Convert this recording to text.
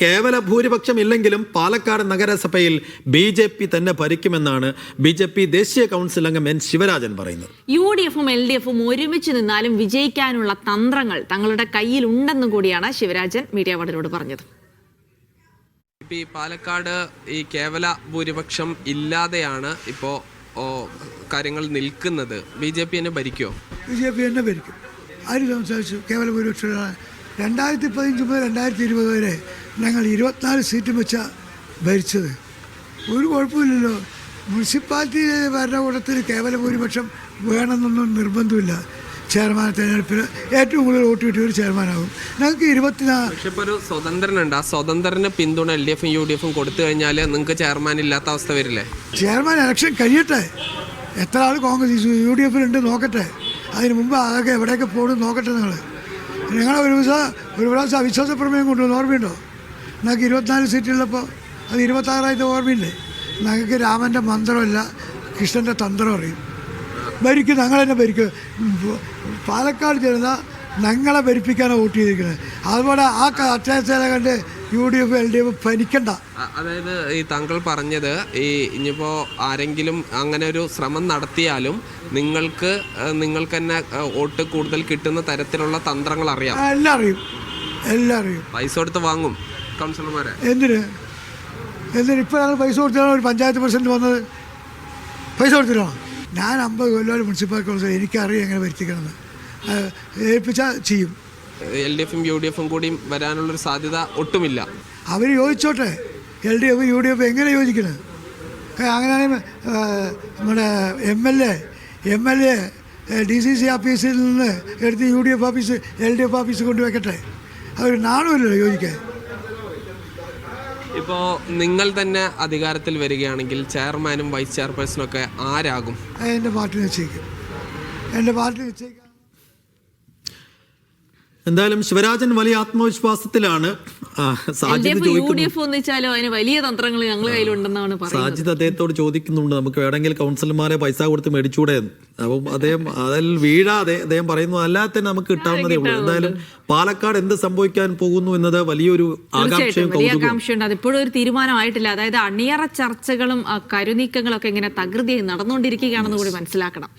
കേവല ഭൂരിപക്ഷം ഇല്ലെങ്കിലും പാലക്കാട് നഗരസഭയിൽ BJP തന്നെ ഭരിക്കുമെന്നാണ് BJP ദേശീയ കൗൺസിൽ അംഗം N. ശിവരാജൻ പറയുന്നത്. UDF-ഉം LDF-ഉം ഒരുമിച്ച് നിന്നാലും വിജയിക്കാനുള്ള തന്ത്രങ്ങൾ തങ്ങളുടെ കയ്യിൽ ഉണ്ടെന്നും കൂടിയാണ് ശിവരാജൻ മീഡിയ വണിനോട് പറഞ്ഞത്. പാലക്കാട് ഈ കേവല ഭൂരിപക്ഷം ഇല്ലാതെയാണ് ഇപ്പോൾ കാര്യങ്ങൾ നിൽക്കുന്നത്. BJP തന്നെ ഭരിക്കുമോ? BJP തന്നെ ഭരിക്കും. ആര് സംസാരിച്ചു? കേവല ഭൂരിപക്ഷം 2015 മുതൽ 2020 വരെ ഞങ്ങൾ 24 സീറ്റും വെച്ചാണ് ഭരിച്ചത്. ഒരു കുഴപ്പമില്ലല്ലോ. മുനിസിപ്പാലിറ്റി ഭരണകൂടത്തിൽ കേവല ഭൂരിപക്ഷം വേണമെന്നൊന്നും നിർബന്ധമില്ല. ചെയർമാൻ തെരഞ്ഞെടുപ്പിൽ ഏറ്റവും കൂടുതൽ വോട്ട് കിട്ടിയ ഒരു ചെയർമാനാകും. ഞങ്ങൾക്ക് 24. പക്ഷെ ഇപ്പോൾ ഒരു സ്വതന്ത്രനുണ്ട്. ആ സ്വതന്ത്രന് പിന്തുണ LDF-ഉം UDF-ഉം കൊടുത്തു കഴിഞ്ഞാൽ നിങ്ങൾക്ക് ചെയർമാൻ ഇല്ലാത്ത അവസ്ഥ വരില്ലേ? ചെയർമാൻ ഇലക്ഷൻ കഴിയട്ടെ. എത്ര ആൾ കോൺഗ്രസ് UDF-ലുണ്ട് നോക്കട്ടെ. അതിന് മുമ്പ് അതൊക്കെ എവിടെയൊക്കെ പോകും നോക്കട്ടെ. നിങ്ങളെ ഒരു പ്രാവശ്യം അവിശ്വാസ പ്രമേയം കൊണ്ടുവന്ന് ഓർമ്മയുണ്ടോ? ഞങ്ങൾക്ക് 24 സീറ്റുള്ളപ്പോൾ അത് 26 ഓർമ്മയില്ലേ? ഞങ്ങൾക്ക് രാമൻ്റെ മന്ത്രമല്ല കൃഷ്ണൻ്റെ തന്ത്രം അറിയും. ഭരിക്കും, ഞങ്ങൾ തന്നെ ഭരിക്കും. പാലക്കാട് ജനത ഞങ്ങളെ ഭരിപ്പിക്കാനാണ് വോട്ട് ചെയ്തിരിക്കുന്നത്. അതുപോലെ ആ അത്യാവശ്യം കണ്ട് UDF LDF ഭരിക്കണ്ട. അതായത് ഈ താങ്കൾ പറഞ്ഞത് ഈ ഇനിയിപ്പോൾ ആരെങ്കിലും അങ്ങനെ ഒരു ശ്രമം നടത്തിയാലും നിങ്ങൾക്ക് തന്നെ വോട്ട് കൂടുതൽ കിട്ടുന്ന തരത്തിലുള്ള തന്ത്രങ്ങൾ അറിയാം. എല്ലാം അറിയും. പൈസ കൊടുത്ത് വാങ്ങും കൗൺസിലർമാരെ. എന്തിന് ഇപ്പോൾ ഞങ്ങൾ പൈസ കൊടുത്തിട്ടാണ് ഒരു പഞ്ചായത്ത് പ്രസിഡന്റ് വന്നത്? പൈസ കൊടുത്തിട്ടാണോ? ഞാൻ 50 കൊല്ലം മുനിസിപ്പൽ കൗൺസിലർ. എനിക്കറിയാം എങ്ങനെ ഭരിക്കണമെന്ന്. ഏൽപ്പിച്ചാൽ ചെയ്യും. LDF-ഉം UDF-ഉം കൂടി വരാനുള്ളൊരു സാധ്യത ഒട്ടുമില്ല. അവർ യോജിച്ചോട്ടെ. LDF UDF എങ്ങനെ യോജിക്കുന്നത്? അങ്ങനെയാണെങ്കിൽ നമ്മുടെ MLA DCC ഓഫീസിൽ നിന്ന് എടുത്ത് UDF ഓഫീസ് LDF ഓഫീസ് കൊണ്ടുവയ്ക്കട്ടെ. അവർ നാണമില്ലല്ലോ യോജിക്കാൻ. ഇപ്പോൾ നിങ്ങൾ തന്നെ അധികാരത്തിൽ വരികയാണെങ്കിൽ ചെയർമാനും വൈസ് ചെയർപേഴ്സണും ഒക്കെ ആരാകും? എൻ്റെ പാർട്ടി നിശ്ചയിക്കും. എന്തായാലും ശിവരാജൻ വലിയ ആത്മവിശ്വാസത്തിലാണ്. വലിയ തന്ത്രങ്ങൾ ഞങ്ങളുടെ കയ്യിലുണ്ടെന്നാണ് സാജിദ് അദ്ദേഹത്തോട് ചോദിക്കുന്നുണ്ട്, നമുക്ക് വേണമെങ്കിൽ കൗൺസിലർമാരെ പൈസ കൊടുത്ത് മേടിച്ചൂടെ? അപ്പം അദ്ദേഹം അതിൽ വീഴാതെ അദ്ദേഹം പറയുന്നു അല്ലാതെ തന്നെ നമുക്ക് കിട്ടാവുന്നതേ ഉള്ളൂ. എന്തായാലും പാലക്കാട് എന്ത് സംഭവിക്കാൻ പോകുന്നു എന്നത് വലിയൊരു ആകാംക്ഷയുണ്ട്. അതിപ്പോഴും ഒരു തീരുമാനമായിട്ടില്ല. അതായത് അണിയറ ചർച്ചകളും കരുനീക്കങ്ങളും ഒക്കെ ഇങ്ങനെ തകൃതിയായി നടന്നുകൊണ്ടിരിക്കുകയാണെന്ന് കൂടി മനസ്സിലാക്കണം.